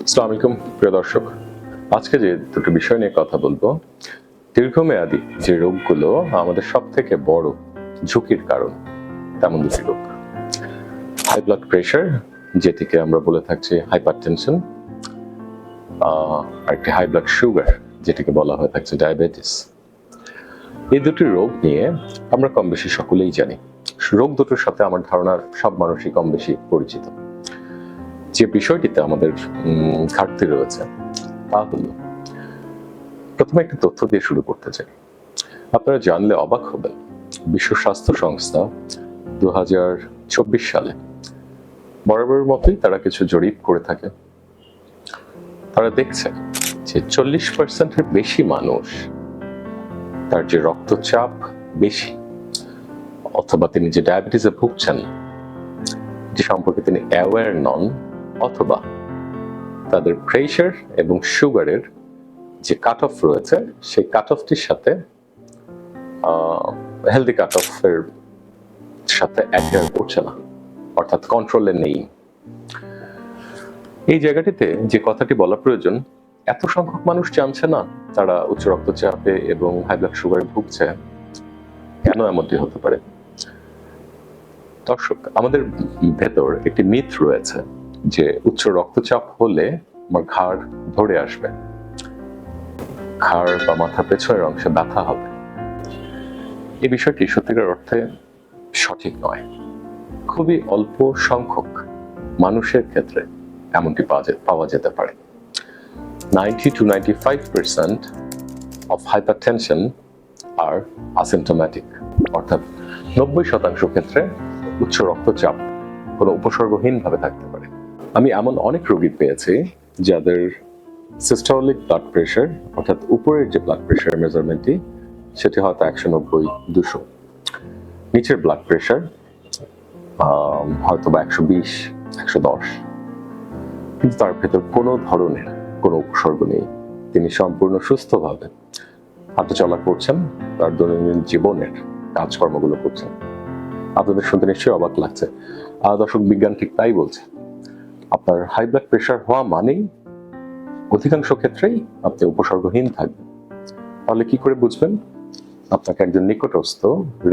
আসসালামু আলাইকুম প্রিয় দর্শক, আজকে যে দুটো বিষয় নিয়ে কথা বলবো, দীর্ঘমেয়াদী যে রোগগুলো আমাদের সব থেকে বড় ঝুঁকির কারণ, তেমন দুটি রোগ। হাই ব্লাড প্রেশার, যেটিকে আমরা বলে থাকছি হাইপারটেনশন, আর একটি হাই ব্লাড সুগার, যেটিকে বলা হয়ে থাকছে ডায়াবেটিস। এই দুটি রোগ নিয়ে আমরা কম বেশি সকলেই জানি। রোগ দুটোর সাথে আমার ধারণা সব মানুষই কম বেশি পরিচিত। যে বিষয়টিতে আমাদের ঘাটতি রয়েছে তা হল, প্রথমে একটা তথ্য দিয়ে শুরু করতে চাই। আপনারা জানলে অবাক হবেন, বিশ্ব স্বাস্থ্য সংস্থা 2024 সালে বরাবরের মতোই তারা কিছু জরিপ করে থাকে। তারা দেখছে যে 40%-এর বেশি মানুষ তার যে রক্তচাপ বেশি অথবা তিনি যে ডায়াবেটিসে ভুগছেন যে সম্পর্কে তিনি অ্যাওয়্যার নন, অথবা তাদের প্রেশার এবং সুগারের যে কাট অফ রয়েছে সেই কাট অফটির সাথে হেলদি কাট অফের সাথে অ্যাডার করছে না, অর্থাৎ কন্ট্রোলে নেই। এই জায়গাটিতে যে কথাটি বলা প্রয়োজন, এত সংখ্যক মানুষ জানছে না তারা উচ্চ রক্তচাপে এবং হাই ব্লাড সুগারে ভুগছে। কেন এমনটি হতে পারে? দর্শক, আমাদের ভেতর একটি মিথ রয়েছে যে উচ্চ রক্তচাপ হলে আমার ঘাড় ধরে আসবে, ঘাড় বা মাথার পেছনের অংশে ব্যথা হবে। এই বিষয়টি সত্যিকার অর্থে সঠিক নয়। খুবই অল্প সংখ্যক মানুষের ক্ষেত্রে এমনটি পাওয়া যেতে পারে। 90-95% of hypertension are asymptomatic, অর্থাৎ 90% ক্ষেত্রে উচ্চ রক্তচাপ কোনো উপসর্গহীন ভাবে থাকতে পারে। আমি এমন অনেক রোগী পেয়েছি যাদের সিস্টোলিক ব্লাড প্রেশার, অর্থাৎ উপরের যে ব্লাড প্রেশার মেজারমেন্টটি সেটি হয়তো 190-200, নিচের ব্লাড প্রেশার হয়তো বা 120-110, কিন্তু তার ভেতর কোনো ধরনের কোনো উপসর্গ নেই। তিনি সম্পূর্ণ সুস্থভাবে হাঁটা চলা করছেন, তার দৈনন্দিন জীবনের কাজকর্মগুলো করছেন। আপনাদের শুনতে নিশ্চয়ই অবাক লাগছে। দর্শক, বিজ্ঞান ঠিক তাই বলছে। আপনার হাই ব্লাড প্রেশার হওয়া মানেই অধিকাংশ ক্ষেত্রেই আপনি উপসর্গহীন থাকবেন। তাহলে কি করে বুঝবেন? আপনাকে একজন নিকটস্থ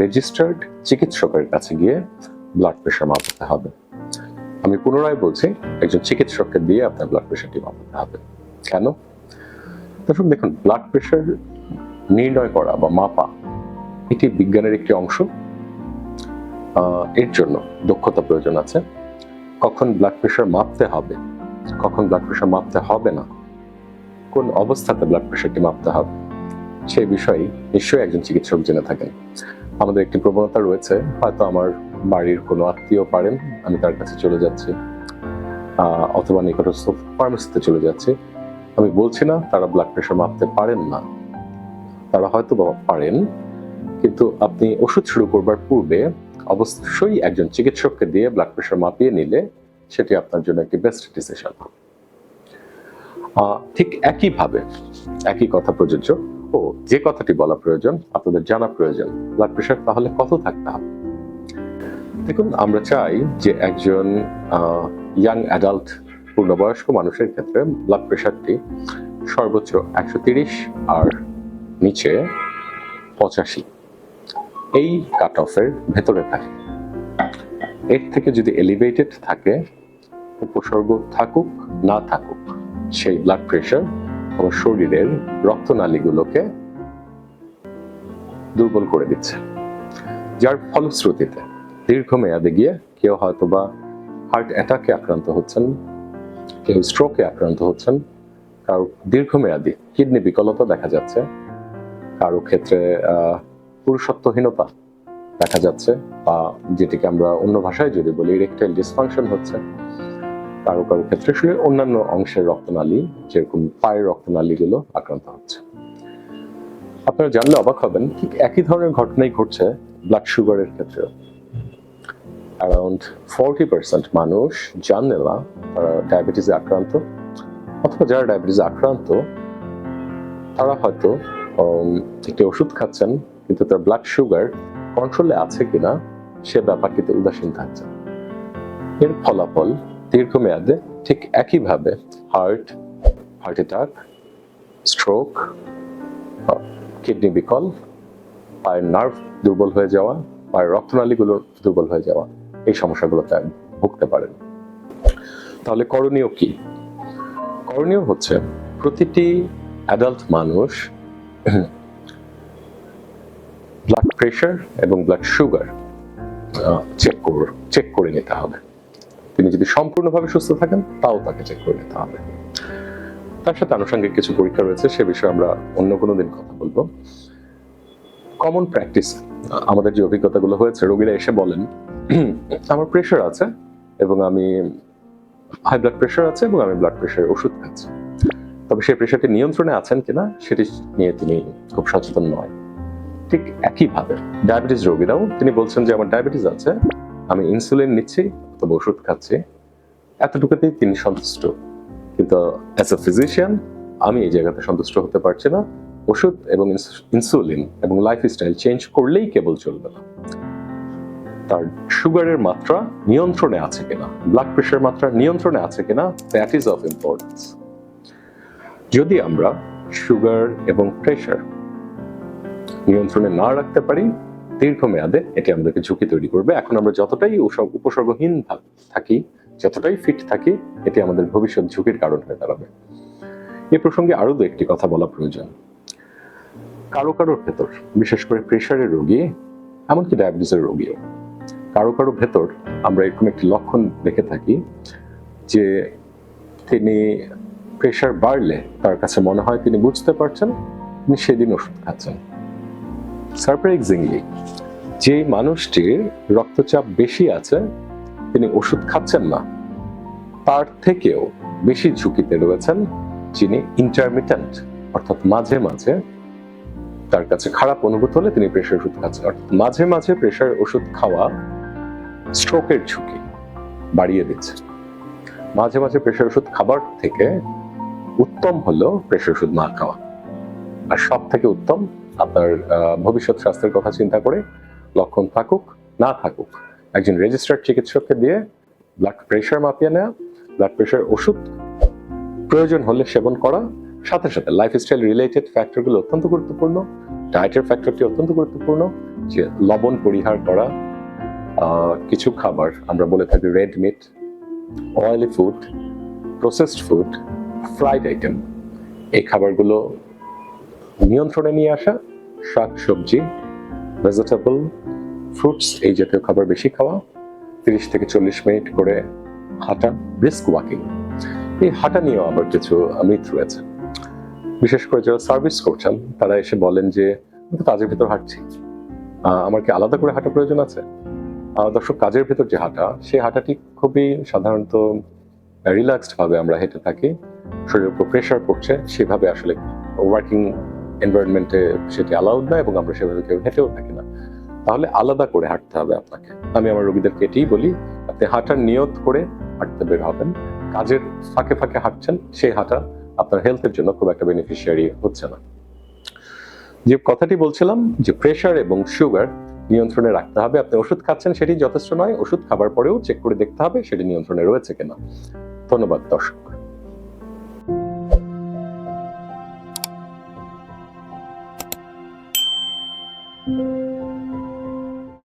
রেজিস্টার্ড চিকিৎসকের কাছে গিয়ে ব্লাড প্রেশার মাপতে হবে। আমি পুনরায় বলছি, একজন চিকিৎসককে দিয়ে আপনার ব্লাড প্রেশারটি মাপতে হবে। কেন? দর্শক দেখুন, ব্লাড প্রেশার নির্ণয় করা বা মাপা এটি বিজ্ঞানের একটি অংশ। এর জন্য দক্ষতা প্রয়োজন আছে। কখন ব্লাড প্রেশার মাপতে হবে, কখন ব্লাড প্রেশার মাপতে হবে না, কোন অবস্থাতে ব্লাড প্রেশারটি মাপতে হবে, সেই বিষয়ে নিশ্চয়ই একজন চিকিৎসক জেনে থাকেন। আমাদের একটি প্রবণতা রয়েছে, হয়তো আমার বাড়ির কোনো আত্মীয় পারেন, আমি তার কাছে চলে যাচ্ছি, অথবা নিকটস্থ ফার্মেসিতে চলে যাচ্ছি। আমি বলছি না তারা ব্লাড প্রেশার মাপতে পারেন না, তারা হয়তো পারেন, কিন্তু আপনি ওষুধ শুরু করবার পূর্বে অবশ্যই একজন চিকিৎসককে দিয়ে ব্লাড প্রেশার মাপিয়ে নিলে সেটি আপনার জন্য একটি বেস্ট ডিসিশন হবে। ঠিক একইভাবে একই কথা প্রযোজ্য, যে কথাটি বলা প্রয়োজন, আপনাদের জানা প্রয়োজন, ব্লাড প্রেশার তাহলে কত থাকতে হবে। দেখুন, আমরা চাই যে একজন ইয়াং অ্যাডাল্ট পূর্ণবয়স্ক মানুষের ক্ষেত্রে ব্লাড প্রেশারটি সর্বোচ্চ 130 আর নিচে 85 এই কাট অফের ভেতরে থাকে। এর থেকে যদি এলিভেটেড থাকে, উপসর্গ থাকুক না থাকুক, সেই ব্লাড প্রেশার আমার শরীরের রক্তনালীগুলোকে দুর্বল করে দিচ্ছে, যার ফলশ্রুতিতে দীর্ঘমেয়াদে গিয়ে কেউ হয়তোবা হার্ট অ্যাটাকে আক্রান্ত হচ্ছেন, কেউ স্ট্রোকে আক্রান্ত হচ্ছেন, কারো দীর্ঘমেয়াদী কিডনি বিকলতা দেখা যাচ্ছে, কারো ক্ষেত্রে পুরুষত্বহীনতা দেখা যাচ্ছে, বা যেটিকে আমরা অন্য ভাষায় যদি বলি ইরেকটাইল ডিসফাংশন হচ্ছে, কারো কারো ক্ষেত্রে শরীরের অন্যান্য অংশের রক্তনালী, যেরকম পায়ের রক্তনালীগুলো আক্রান্ত হচ্ছে। আপনারা জানলে অবাক হবেন, ঠিক একই ধরনের ঘটনাই ঘটছে ব্লাড সুগারের ক্ষেত্রে। অ্যারাউন্ড 40% মানুষ জানে না তারা ডায়াবেটিসে আক্রান্ত, অথবা যারা ডায়াবেটিসে আক্রান্ত তারা হয়তো একটি ওষুধ খাচ্ছেন, কিন্তু তার ব্লাড সুগার কন্ট্রোলে আছে কিনা সে ব্যাপারটিতে উদাসীন থাকছে। এর ফলাফল দীর্ঘমেয়াদে ঠিক একইভাবে হার্ট অ্যাটাক, স্ট্রোক, কিডনি বিকল, পায়ের নার্ভ দুর্বল হয়ে যাওয়া, পায়ের রক্তনালীগুলো দুর্বল হয়ে যাওয়া, এই সমস্যাগুলোতে ভুগতে পারেন। তাহলে করণীয় কি? করণীয় হচ্ছে প্রতিটি অ্যাডাল্ট মানুষ ব্লাড প্রেশার এবং ব্লাড সুগার চেক করে নিতে হবে। তিনি যদি সম্পূর্ণভাবে সুস্থ থাকেন তাও তাকে চেক করে নিতে হবে। তার সাথে আনুষঙ্গিক কিছু পরীক্ষা রয়েছে, সে বিষয়ে আমরা অন্য কোনো দিন কথা বলবো। কমন প্র্যাকটিস, আমাদের যে অভিজ্ঞতাগুলো হয়েছে, রোগীরা এসে বলেন আমার প্রেশার আছে এবং আমি হাই ব্লাড প্রেশার আছে এবং আমি ব্লাড প্রেশারের ওষুধ খাচ্ছি, তবে সেই প্রেশারটি নিয়ন্ত্রণে আছেন কিনা সেটি নিয়ে তিনি খুব সচেতন নয়। ঠিক একইভাবে ডায়াবেটিস রোগীরাও, তিনি বলছেন যে আমার ডায়াবেটিস আছে, আমি ইনসুলিন নিচ্ছি তবে ওষুধ খাচ্ছি, এতটুকুতেই তিনি সন্তুষ্ট। কিন্তু অ্যাজ এ ফিজিশিয়ান আমি এই জায়গাতে সন্তুষ্ট হতে পারছি না। ওষুধ এবং ইনসুলিন এবং লাইফস্টাইল চেঞ্জ করলেই কেবল চলবে না, তার সুগারের মাত্রা নিয়ন্ত্রণে আছে কিনা, ব্লাড প্রেশারের মাত্রা নিয়ন্ত্রণে আছে কিনা, দ্যাট ইজ অফ ইম্পর্টেন্স। যদি আমরা সুগার এবং প্রেশার নিয়ন্ত্রণে না রাখতে পারি, দীর্ঘমেয়াদে এটি আমাদেরকে ঝুঁকি তৈরি করবে। এখন আমরা যতটাই উপসর্গহীন থাকি, যতটাই ফিট থাকি, এটি আমাদের ভবিষ্যৎ ঝুঁকির কারণ হয়ে দাঁড়াবে। এ প্রসঙ্গে আরো দু একটি কথা বলা প্রয়োজন। কারো কারোর ভেতর, বিশেষ করে প্রেশারের রোগী, এমনকি ডায়াবেটিসের রোগীও, কারো কারো ভেতর আমরা এরকম একটি লক্ষণ দেখে থাকি যে তিনি প্রেশার বাড়লে তার কাছে মনে হয় তিনি বুঝতে পারছেন, তিনি সেদিন ওষুধ খাচ্ছেন। সারপ্রাইজিংলি যে মানুষটির রক্তচাপ বেশি আছে তিনি ওষুধ খাচ্ছেন না, তার থেকেও বেশি ঝুঁকিতে রয়েছেন যিনি ইন্টারমিটেন্ট, অর্থাৎ মাঝে মাঝে তার কাছে খারাপ অনুভূতি হলে তিনি প্রেশার ওষুধ খাচ্ছেন। মাঝে মাঝে প্রেশার ওষুধ খাওয়া স্ট্রোকের ঝুঁকি বাড়িয়ে দিচ্ছে। মাঝে মাঝে প্রেশার ওষুধ খাবার থেকে উত্তম হলো প্রেশার ওষুধ না খাওয়া। আর সব থেকে উত্তম, আপনার ভবিষ্যৎ স্বাস্থ্যের কথা চিন্তা করে লক্ষণ থাকুক না থাকুক, একজন রেজিস্টার্ড চিকিৎসককে দিয়ে ব্লাড প্রেশার মাপিয়ে নেওয়া, ব্লাড প্রেশার ওষুধ প্রয়োজন হলে সেবন করা, সাথে সাথে লাইফস্টাইল রিলেটেড ফ্যাক্টরগুলো অত্যন্ত গুরুত্বপূর্ণ। ডায়েটের ফ্যাক্টরটি অত্যন্ত গুরুত্বপূর্ণ, যে লবণ পরিহার করা, কিছু খাবার আমরা বলে থাকি red meat, oily food, processed food, fried item, এই খাবারগুলো নিয়ন্ত্রণে নিয়ে আসা, শাক সবজি, ভেজিটেবল, ফ্রুটস, এই জাতীয় খাবার বেশি খাওয়া, 30 থেকে 40 মিনিট করে হাঁটা, ব্রিস্ক ওয়াকিং। এই হাঁটা নিয়েও আবার কিছু মিথ রয়েছে। বিশেষ করে যারা সার্ভিস করছেন তারা এসে বলেন যে আমি কাজের ভিতর হাঁটছি, আমার কি আলাদা করে হাঁটা প্রয়োজন আছে? দর্শক, কাজের ভিতর যে হাঁটা, সেই হাঁটাটি খুবই সাধারণত রিল্যাক্সড ভাবে আমরা হেঁটে থাকি, শরীরের উপর প্রেশার পড়ছে, সেভাবে আসলে ওয়ার্কিং এনভায়রনমেন্টে সেটি অ্যালাউড না এবং আমরা সেভাবে কেউ হেঁটেও থাকি না। তাহলে আলাদা করে হাঁটতে হবে আপনাকে। আমি আমার রোগীদেরকে এটাই বলি, আপনি হাঁটার নিয়ত করে হাঁটতে বের হবেন। কাজের ফাঁকে ফাঁকে হাঁটছেন, সেই হাঁটা আপনার হেলথের জন্য খুব একটা বেনিফিশিয়ারি হচ্ছে না। যে কথাটি বলছিলাম যে প্রেশার এবং সুগার নিয়ন্ত্রণে রাখতে হবে। আপনি ওষুধ খাচ্ছেন সেটি যথেষ্ট নয়, ওষুধ খাবার পরেও চেক করে দেখতে হবে সেটি নিয়ন্ত্রণে রয়েছে কিনা। ধন্যবাদ দর্শক।